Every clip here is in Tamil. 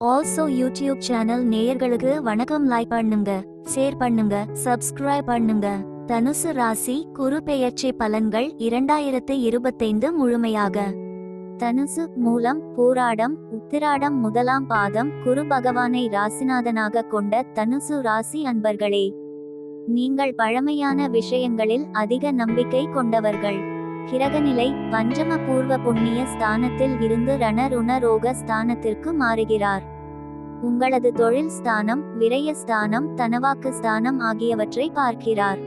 ஆல்சோ யூடியூப் சேனல் நேயர்களுக்கு வணக்கம். லைக் பண்ணுங்க, ஷேர் பண்ணுங்க, சப்ஸ்கிரைப் பண்ணுங்க. தனுசு ராசி குரு பெயர்ச்சி பலன்கள் 2025 முழுமையாக. தனுசு மூலம் பூராடம் உத்திராடம் முதலாம் பாதம் குரு பகவானை ராசிநாதனாக கொண்ட தனுசு ராசி அன்பர்களே, நீங்கள் பழமையான விஷயங்களில் அதிக நம்பிக்கை கொண்டவர்கள். கிரகநிலை பஞ்சம பூர்வ புண்ணிய ஸ்தானத்தில் இருந்து ரணருண ரோக ஸ்தானத்திற்கு மாறுகிறார். உங்களது தொழில் ஸ்தானம், விரய ஸ்தானம், தனவாக்கு ஸ்தானம் ஆகியவற்றை பார்க்கிறார்.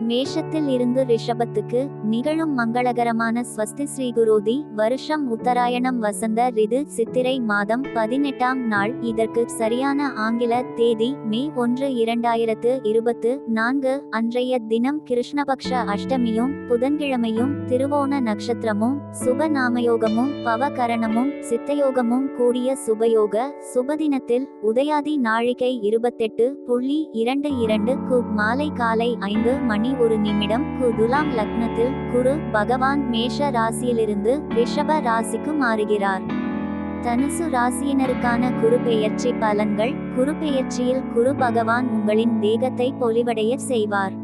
மேஷத்தில் இருந்து ரிஷபத்துக்கு நிகழும் மங்களகரமான ஸ்வஸ்தி ஸ்ரீ குரோதி வருஷம் உத்தராயணம் வசந்த ரிது சித்திரை மாதம் 18ஆம் நாள். இதற்கு சரியான ஆங்கில தேதி மே 1, 2024 அன்றைய தினம் கிருஷ்ணபக்ஷ அஷ்டமியும் புதன்கிழமையும் திருவோண நட்சத்திரமும் சுப நாமயோகமும் பவகரணமும் சித்தயோகமும் கூடிய சுபயோக சுபதினத்தில் உதயாதி நாழிகை 28.22 கு மாலை காலை 5:01 கு துலாம் லக்னத்தில் குரு பகவான் மேஷ ராசியிலிருந்து ரிஷப ராசிக்கு மாறுகிறார். தனுசு ராசியினருக்கான குரு பெயர்ச்சி பலன்கள். குரு பெயர்ச்சியில் குரு பகவான் உங்களின் தேகத்தை பொலிவடைய செய்வார்.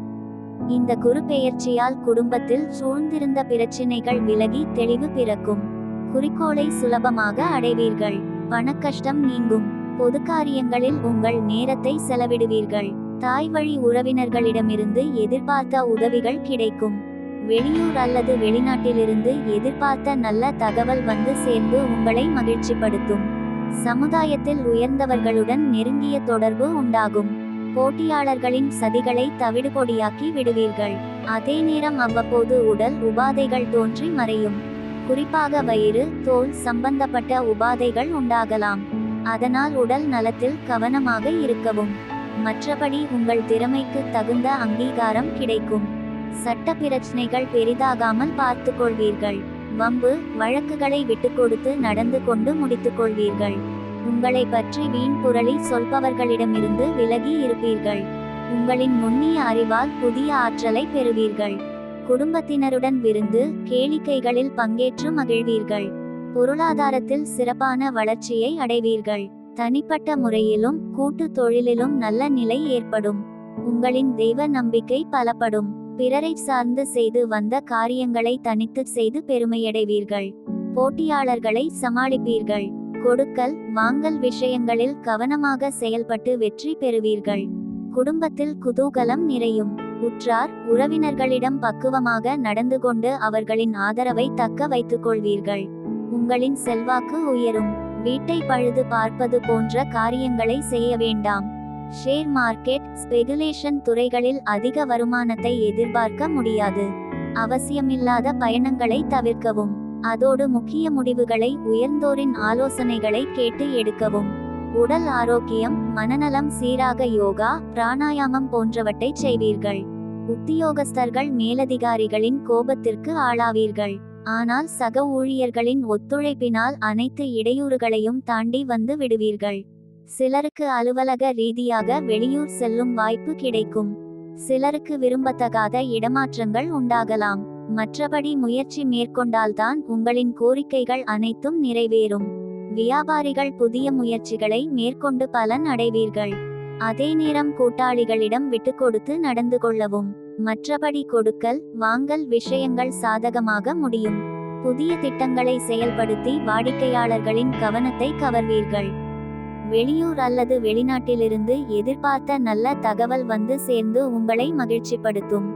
இந்த குரு பெயர்ச்சியால் குடும்பத்தில் சூழ்ந்திருந்த பிரச்சினைகள் விலகி தெளிவு பிறக்கும். குறிக்கோளை சுலபமாக அடைவீர்கள். பணக்கஷ்டம் நீங்கும். பொது காரியங்களில் உங்கள் நேரத்தை செலவிடுவீர்கள். தாய் வழி உறவினர்களிடமிருந்து எதிர்பார்த்த உதவிகள் கிடைக்கும். வெளியூர் அல்லது வெளிநாட்டிலிருந்து எதிர்பார்த்த நல்ல தகவல் வந்து சேர்ந்து உங்களை மகிழ்ச்சிப்படுத்தும். சமுதாயத்தில் உயர்ந்தவர்களுடன் நெருங்கிய தொடர்பு உண்டாகும். போட்டியாளர்களின் சதிகளை தவிடுபொடியாக்கி விடுவீர்கள். அதே நேரம் அவ்வப்போது உடல் உபாதைகள் தோன்றி மறையும். குறிப்பாக வயிறு, தோல் சம்பந்தப்பட்ட உபாதைகள் உண்டாகலாம். அதனால் உடல் நலத்தில் கவனமாக இருக்கவும். மற்றபடி உங்கள் திறமைக்கு தகுந்த அங்கீகாரம் கிடைக்கும். சட்ட பிரச்சனைகள் பெரிதாகாமல் பார்த்துக்கொள்வீர்கள். வம்பு வழக்குகளை விட்டுக்கொடுத்து நடந்து கொண்டு முடித்துக்கொள்வீர்கள். உங்களை பற்றி வீண் புரளி சொல்பவர்களிடமிருந்து விலகி இருப்பீர்கள். உங்களின் நுண்ணிய அறிவால் புதிய ஆற்றலை பெறுவீர்கள். குடும்பத்தினருடன் விருந்து கேளிக்கைகளில் பங்கேற்று மகிழ்வீர்கள். பொருளாதாரத்தில் சிறப்பான வளர்ச்சியை அடைவீர்கள். தனிப்பட்ட முறையிலும் கூட்டு தொழிலிலும் நல்ல நிலை ஏற்படும். உங்களின் தெய்வ நம்பிக்கை பலப்படும். பிறரை சார்ந்து செய்து வந்த காரியங்களை தனித்து செய்து பெருமையடைவீர்கள். போட்டியாளர்களை சமாளிப்பீர்கள். கொடுக்கல் வாங்கல் விஷயங்களில் கவனமாக செயல்பட்டு வெற்றி பெறுவீர்கள். குடும்பத்தில் குதூகலம் நிறையும். உற்றார் உறவினர்களிடம் பக்குவமாக நடந்து கொண்டு அவர்களின் ஆதரவை தக்க வைத்துக் கொள்வீர்கள். உங்களின் செல்வாக்கு உயரும். வீட்டை பழுது பார்ப்பது போன்ற காரியங்களை செய்ய வேண்டாம். ஷேர் மார்க்கெட் ஸ்பெகுலேஷன் துறைகளில் அதிக வருமானத்தை எதிர்பார்க்க முடியாது. அவசியமில்லாத பயணங்களை தவிர்க்கவும். அதோடு முக்கிய முடிவுகளை உயர்ந்தோரின் ஆலோசனைகளை கேட்டு எடுக்கவும். உடல் ஆரோக்கியம் மனநலம் சீராக யோகா பிராணாயாமம் போன்றவற்றை செய்வீர்கள். உத்தியோகஸ்தர்கள் மேலதிகாரிகளின் கோபத்திற்கு ஆளாவீர்கள். ஆனால் சக ஊழியர்களின் ஒத்துழைப்பினால் அனைத்து இடையூறுகளையும் தாண்டி வந்து விடுவீர்கள். சிலருக்கு அலுவலக ரீதியாக வெளியூர் செல்லும் வாய்ப்பு கிடைக்கும். சிலருக்கு விரும்பத்தகாத இடமாற்றங்கள் உண்டாகலாம். மற்றபடி முயற்சி மேற்கொண்டால்தான் உங்களின் கோரிக்கைகள் அனைத்தும் நிறைவேறும். வியாபாரிகள் புதிய முயற்சிகளை மேற்கொண்டு பலன் அடைவீர்கள். அதே நேரம் கூட்டாளிகளிடம் விட்டுக்கொடுத்து நடந்து கொள்ளவும். மற்றபடி கொடுக்கல் வாங்கல் விஷயங்கள் சாதகமாக முடியும். புதிய திட்டங்களை செயல்படுத்தி வாடிக்கையாளர்களின் கவனத்தை கவர்வீர்கள். வெளியூர் அல்லது வெளிநாட்டிலிருந்து எதிர்பார்த்த நல்ல தகவல் வந்து சேர்ந்து உங்களை மகிழ்ச்சிப்படுத்தும்.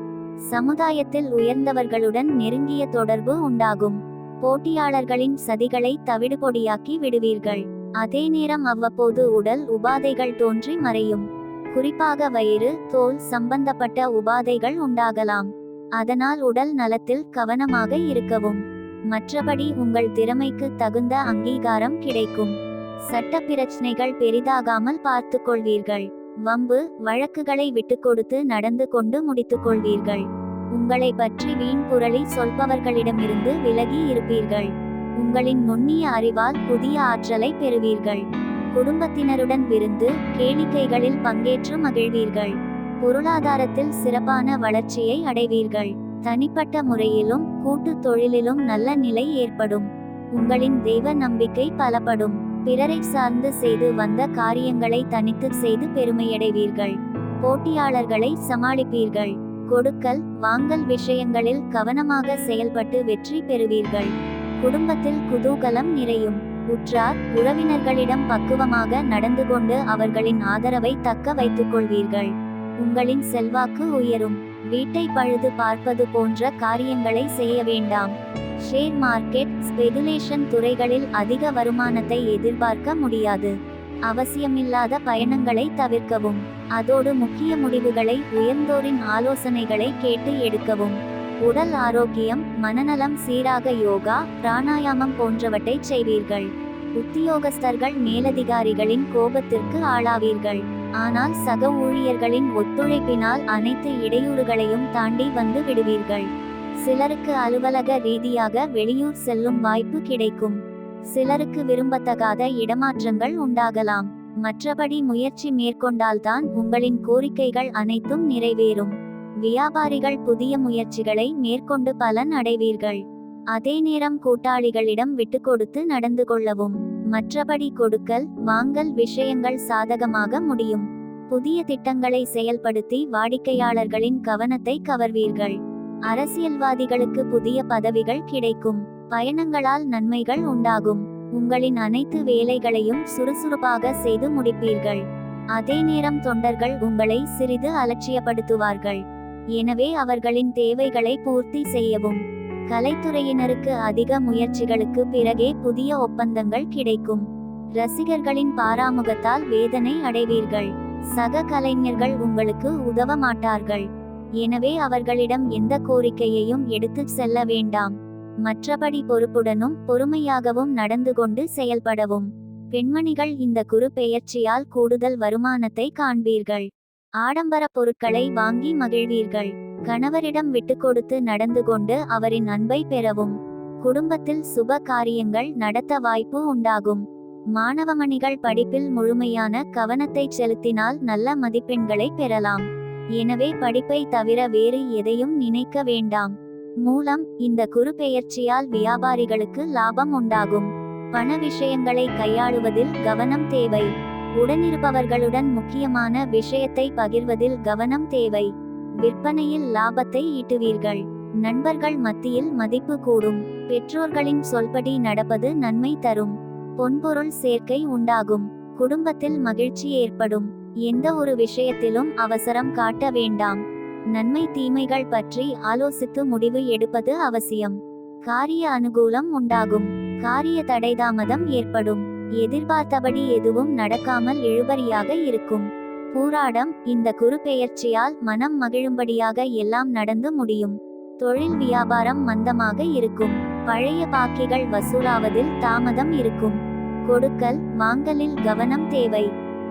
சமுதாயத்தில் உயர்ந்தவர்களுடன் நெருங்கிய தொடர்பு உண்டாகும். போட்டியாளர்களின் சதிகளை தவிடுபொடியாக்கி விடுவீர்கள். அதே நேரம் அவ்வப்போது உடல் உபாதைகள் தோன்றி மறையும். குறிப்பாக வயிறு, தோல் சம்பந்தப்பட்ட உபாதைகள் உண்டாகலாம். அதனால் உடல் நலத்தில் கவனமாக இருக்கவும். மற்றபடி உங்கள் திறமைக்கு தகுந்த அங்கீகாரம் கிடைக்கும். சட்ட பிரச்சனைகள் பெரிதாகாமல் பார்த்துக்கொள்வீர்கள். வம்பு வழக்குகளை விட்டுக்கொடுத்து நடந்து கொண்டு முடித்துக்கொள்வீர்கள். உங்களை பற்றி வீண் புரளி சொல்பவர்களிடமிருந்து விலகி இருப்பீர்கள். உங்களின் நுண்ணிய அறிவால் புதிய ஆற்றலை பெறுவீர்கள். குடும்பத்தினருடன் விருந்து கேளிக்கைகளில் பங்கேற்று மகிழ்வீர்கள். பொருளாதாரத்தில் சிறப்பான வளர்ச்சியை அடைவீர்கள். தனிப்பட்ட முறையிலும் கூட்டு தொழிலிலும் நல்ல நிலை ஏற்படும். உங்களின் தெய்வ நம்பிக்கை பலப்படும். பிறரை சார்ந்து செய்து வந்த காரியங்களை தனித்து செய்து பெருமையடைவீர்கள். போட்டியாளர்களை சமாளிப்பீர்கள். கொடுக்கல் வாங்கல் விஷயங்களில் கவனமாக செயல்பட்டு வெற்றி பெறுவீர்கள். குடும்பத்தில் குதூகலம் நிறையும். உற்றார் உறவினர்களிடம் பக்குவமாக நடந்து கொண்டு அவர்களின் ஆதரவை தக்க வைத்துக் கொள்வீர்கள். உங்களின் செல்வாக்கு உயரும். வீட்டை பழுது பார்ப்பது போன்ற காரியங்களை செய்ய வேண்டாம். ஷேர் மார்க்கெட் ஸ்பெகுலேஷன் துறைகளில் அதிக வருமானத்தை எதிர்பார்க்க முடியாது. அவசியமில்லாத பயணங்களை தவிர்க்கவும். அதோடு முக்கிய முடிவுகளை உயர்ந்தோரின் ஆலோசனைகளை கேட்டு எடுக்கவும். உடல் ஆரோக்கியம் மனநலம் சீராக யோகா பிராணாயாமம் போன்றவற்றை செய்வீர்கள். உத்தியோகஸ்தர்கள் மேலதிகாரிகளின் கோபத்திற்கு ஆளாவீர்கள். ஆனால் சக ஊழியர்களின் ஒத்துழைப்பினால் அனைத்து இடையூறுகளையும் தாண்டி வந்து விடுவீர்கள். சிலருக்கு அலுவலக ரீதியாக வெளியூர் செல்லும் வாய்ப்பு கிடைக்கும். சிலருக்கு விரும்பத்தகாத இடமாற்றங்கள் உண்டாகலாம். மற்றபடி முயற்சி மேற்கொண்டால்தான் உங்களின் கோரிக்கைகள் அனைத்தும் நிறைவேறும். வியாபாரிகள் புதிய முயற்சிகளை மேற்கொண்டு பலன் அடைவீர்கள். அதே நேரம் கூட்டாளிகளிடம் விட்டு கொடுத்து நடந்து கொள்ளவும். மற்றபடி கொடுக்கல் வாங்கல் விஷயங்கள் சாதகமாக முடியும். புதிய திட்டங்களை செயல்படுத்தி வாடிக்கையாளர்களின் கவனத்தை கவர்வீர்கள். அரசியல்வாதிகளுக்கு புதிய பதவிகள் கிடைக்கும். பயணங்களால் நன்மைகள் உண்டாகும். உங்களின் அனைத்து வேலைகளையும் சுறுசுறுப்பாக செய்து முடிப்பீர்கள். அதே நேரம் தொண்டர்கள் உங்களை சிறிது அலட்சியப்படுத்துவார்கள். எனவே அவர்களின் தேவைகளை பூர்த்தி செய்யவும். கலைத்துறையினருக்கு அதிக முயற்சிகளுக்கு பிறகே புதிய ஒப்பந்தங்கள் கிடைக்கும். ரசிகர்களின் பாராமுகத்தால் வேதனை அடைவீர்கள். சக கலைஞர்கள் உங்களுக்கு உதவ மாட்டார்கள். எனவே அவர்களிடம் எந்த கோரிக்கையையும் எடுத்து செல்ல வேண்டாம். மற்றபடி பொறுப்புடனும் பொறுமையாகவும் நடந்து கொண்டு செயல்படவும். பெண்மணிகள் இந்த குரு பெயர்ச்சியால் கூடுதல் வருமானத்தை காண்பீர்கள். ஆடம்பர பொருட்களை வாங்கி மகிழ்வீர்கள். கணவரிடம் விட்டு கொடுத்து நடந்து கொண்டு அவரின் அன்பை பெறவும். குடும்பத்தில் சுப காரியங்கள் நடத்த வாய்ப்பு உண்டாகும். மாணவமணிகள் படிப்பில் முழுமையான கவனத்தை செலுத்தினால் நல்ல மதிப்பெண்களை பெறலாம். எனவே படிப்பை தவிர வேறு எதையும் நினைக்க வேண்டாம். மூலம் இந்த குரு பெயர்ச்சியால் வியாபாரிகளுக்கு லாபம் உண்டாகும். பண விஷயங்களை கையாளுவதில் கவனம் தேவை. உடனிருப்பவர்களுடன் முக்கியமான விஷயத்தை பகிர்வதில் கவனம் தேவை. விற்பனையில் லாபத்தை ஈட்டுவீர்கள். நண்பர்கள் மத்தியில் மதிப்பு கூடும். பெற்றோர்களின் சொல்படி நடப்பது நன்மை தரும். பொன்பொருள் சேர்க்கை உண்டாகும். குடும்பத்தில் மகிழ்ச்சி ஏற்படும். எந்த ஒரு விஷயத்திலும் அவசரம் காட்ட வேண்டாம். நன்மை தீமைகள் பற்றி ஆலோசித்து முடிவு எடுப்பது அவசியம். காரிய அனுகூலம் உண்டாகும். காரிய தடைதாமதம் ஏற்படும். எதிர்பார்த்தபடி எதுவும் நடக்காமல் இழுபறியாக இருக்கும். பூராடம் இந்த குரு பெயர்ச்சியால் மனம் மகிழும்படியாக எல்லாம் நடந்து முடியும். தொழில் வியாபாரம் மந்தமாக இருக்கும். பழைய பாக்கிகள் வசூலாவதில் தாமதம் இருக்கும். கொடுக்கல் வாங்கலில் கவனம் தேவை.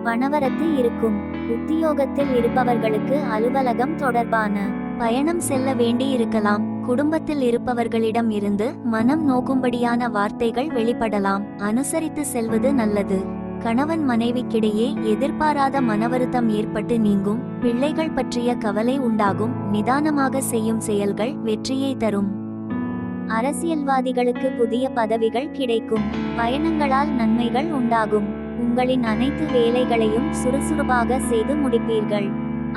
பணவரத்து இருக்கும். உத்தியோகத்தில் இருப்பவர்களுக்கு அலுவலகம் தொடர்பான பயணம் செல்ல வேண்டியிருக்கலாம். குடும்பத்தில் இருப்பவர்களிடம் இருந்து மனம் நோக்கும்படியான வார்த்தைகள் வெளிப்படலாம். அனுசரித்து செல்வது நல்லது. கணவன் மனைவிக்கிடையே எதிர்பாராத மனவருத்தம் ஏற்பட்டு நீங்கும். பிள்ளைகள் பற்றிய கவலை உண்டாகும். நிதானமாக செய்யும் செயல்கள் வெற்றியை தரும். அரசியல்வாதிகளுக்கு புதிய பதவிகள் கிடைக்கும். பயணங்களால் நன்மைகள் உண்டாகும். உங்களின் அனைத்து வேலைகளையும் சுறுசுறுப்பாக செய்து முடிப்பீர்கள்.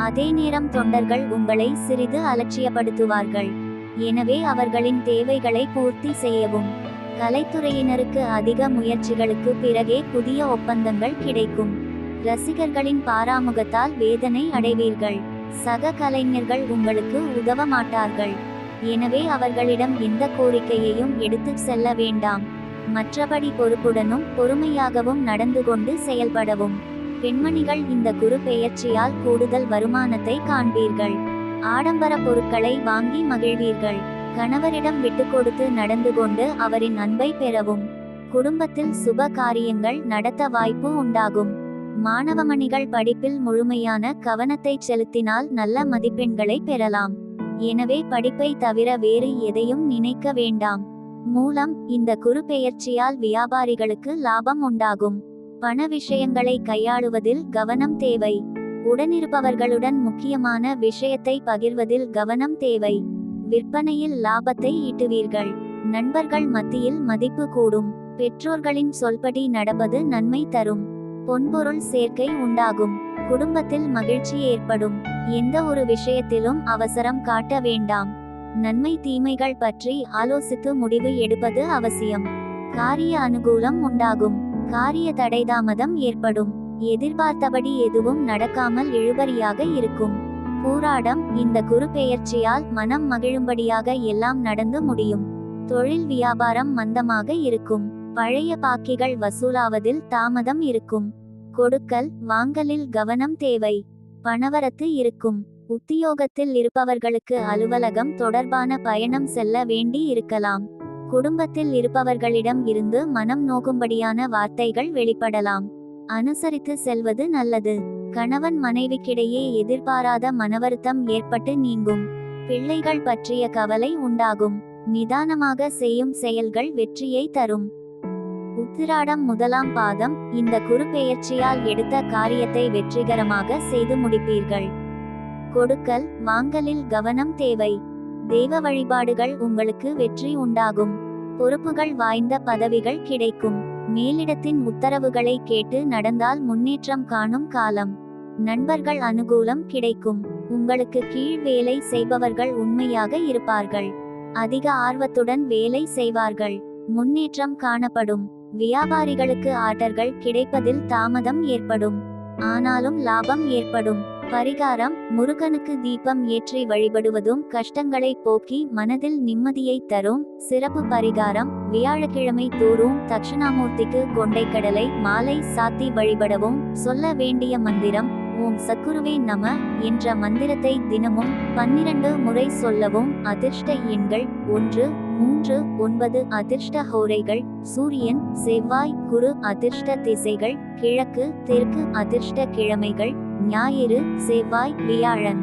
அதே நேரம் தொண்டர்கள் உங்களை சிறிது அலட்சியப்படுத்துவார்கள். எனவே அவர்களின் தேவைகளை பூர்த்தி செய்யவும். கலைத்துறையினருக்கு அதிக முயற்சிகளுக்கு பிறகே புதிய ஒப்பந்தங்கள் கிடைக்கும். ரசிகர்களின் பாராமுகத்தால் வேதனை அடைவீர்கள். சக கலைஞர்கள் உங்களுக்கு உதவ மாட்டார்கள். எனவே அவர்களிடம் எந்த கோரிக்கையையும் எடுத்து செல்ல வேண்டாம். மற்றபடி பொறுப்புடனும் பொறுமையாகவும் நடந்து கொண்டு செயல்படவும். பெண்மணிகள் இந்த குரு பெயர்ச்சியால் கூடுதல் வருமானத்தை காண்பீர்கள். ஆடம்பர பொருட்களை வாங்கி மகிழ்வீர்கள். கணவரிடம் விட்டு கொடுத்து நடந்து கொண்டு அவரின் அன்பை பெறவும். குடும்பத்தில் சுப காரியங்கள் நடத்த வாய்ப்பு உண்டாகும். மாணவமணிகள் படிப்பில் முழுமையான கவனத்தை செலுத்தினால் நல்ல மதிப்பெண்களை பெறலாம். எனவே படிப்பை தவிர வேறு எதையும் நினைக்க வேண்டாம். மூலம் இந்த குரு பெயர்ச்சியால் வியாபாரிகளுக்கு லாபம் உண்டாகும். பண விஷயங்களை கையாளுவதில் கவனம் தேவை. உடனிருப்பவர்களுடன் முக்கியமான விஷயத்தை பகிர்வதில் கவனம் தேவை. விற்பனையில் லாபத்தை ஈட்டுவீர்கள். நண்பர்கள் மத்தியில் மதிப்பு கூடும். பெற்றோர்களின் சொல்படி நடப்பது நன்மை தரும். பொன்பொருள் சேர்க்கை உண்டாகும். குடும்பத்தில் மகிழ்ச்சி ஏற்படும். எந்த ஒரு விஷயத்திலும் அவசரம் காட்ட வேண்டாம். நன்மை தீமைகள் பற்றி ஆலோசித்து முடிவு எடுப்பது அவசியம். காரிய அனுகூலம் உண்டாகும். காரிய தடைதாமதம் ஏற்படும். எதிர்பார்த்தபடி எதுவும் நடக்காமல் இழுபறியாக இருக்கும். பூராடம், இந்த குரு பெயர்ச்சியால் மனம் மகிழும்படியாக எல்லாம் நடந்து முடியும். தொழில் வியாபாரம் மந்தமாக இருக்கும். பழைய பாக்கிகள் வசூலாவதில் தாமதம் இருக்கும். கொடுக்கல் வாங்கலில் கவனம் தேவை. பணவரத்து இருக்கும். உத்தியோகத்தில் இருப்பவர்களுக்கு அலுவலகம் தொடர்பான பயணம் செல்ல வேண்டி இருக்கலாம். குடும்பத்தில் இருப்பவர்களிடம் இருந்து மனம் நோகும்படியான வார்த்தைகள் வெளிப்படலாம். அனுசரித்து செல்வது நல்லது. கணவன் மனைவிக்கிடையே எதிர்பாராத மனவருத்தம் ஏற்பட்டு நீங்கும். பிள்ளைகள் பற்றிய கவலை உண்டாகும். நிதானமாக செய்யும் செயல்கள் வெற்றியை தரும். உத்திராடம் 1ஆம் பாதம், இந்த குரு பெயர்ச்சியால் எடுத்த காரியத்தை வெற்றிகரமாக செய்து முடிப்பீர்கள். கொடுக்கல் வாங்கலில் கவனம் தேவை. தெய்வ வழிபாடுகள் உங்களுக்கு வெற்றி உண்டாகும். பொறுப்புகள் வாய்ந்த பதவிகள் கிடைக்கும். மேலிடத்தின் உத்தரவுகளை கேட்டு நடந்தால் முன்னேற்றம் காணும் காலம். நண்பர்கள் அனுகூலம் கிடைக்கும். உங்களுக்கு கீழ் வேலை செய்பவர்கள் உண்மையாக இருப்பார்கள். அதிக ஆர்வத்துடன் வேலை செய்வார்கள். முன்னேற்றம் காணப்படும். வியாபாரிகளுக்கு ஆர்டர்கள் கிடைப்பதில் தாமதம் ஏற்படும். ஆனாலும் லாபம் ஏற்படும். பரிகாரம்: முருகனுக்கு தீபம் ஏற்றி வழிபடுவதும் கஷ்டங்களை போக்கி மனதில் நிம்மதியை தரும். சிறப்பு பரிகாரம்: வியாழக்கிழமை தோறும் தட்சிணாமூர்த்திக்கு கொண்டைக்கடலை மாலை சாத்தி வழிபடவும். சொல்ல வேண்டிய மந்திரம்: ஓம் சத்குருவே நம என்ற மந்திரத்தை தினமும் 12 முறை சொல்லவும். அதிர்ஷ்ட எண்கள் 1, 3, 9. அதிர்ஷ்ட ஹோரைகள்: சூரியன், செவ்வாய், குரு. அதிர்ஷ்ட திசைகள்: கிழக்கு, தெற்கு. அதிர்ஷ்ட கிழமைகள்: ஞாயிறு, செவ்வாய், வியாழன்.